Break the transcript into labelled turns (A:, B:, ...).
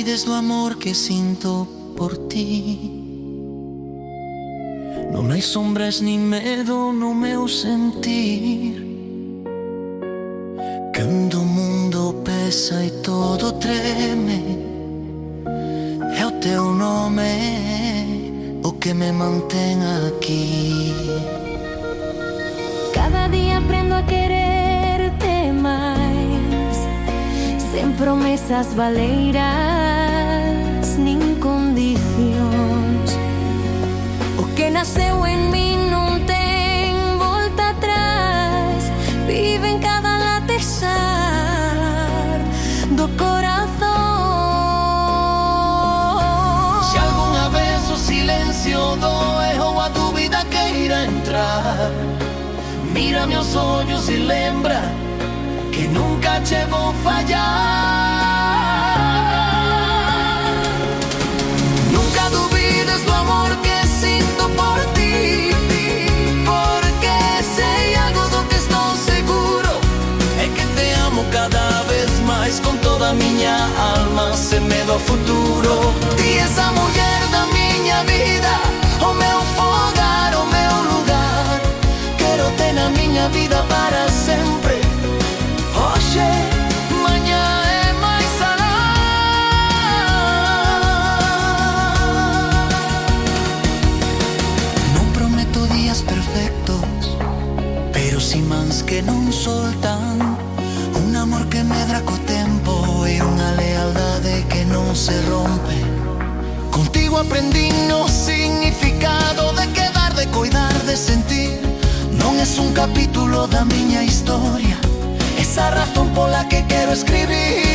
A: dubides do amor que sinto por ti. Non hai sombras nin medo no meu sentir. Cando o mundo pesa e todo treme, é o teu nome o que me mantén aquí.
B: Cada día aprendo a quererte máis, sen promesas baleiras nin condicións. O que naceu en mí non ten volta atrás, vive en cada latexar do corazón.
A: Se algunha vez o silencio doe ou a dúbida queira entrar, mírame aos ollos e lembra que nunca che vou fallar. Nunca dubides do amor que sinto por ti, porque sei algo do que estou seguro, é que te amo cada vez máis con toda a miña alma, sen medo ao futuro. Ti és a muller da miña vida, o meu fogar, o meu lugar. Quero te na miña vida para sempre. Hoxe, mañá e máis alá. Non prometo días perfectos, pero si mans que non soltan. Un amor que medra co tempo e unha lealdade que non se rompe. Contigo aprendí no significado de quedar, de coidar, de sentir. Non es un capítulo da miña historia, esa razón pola que quero escribir.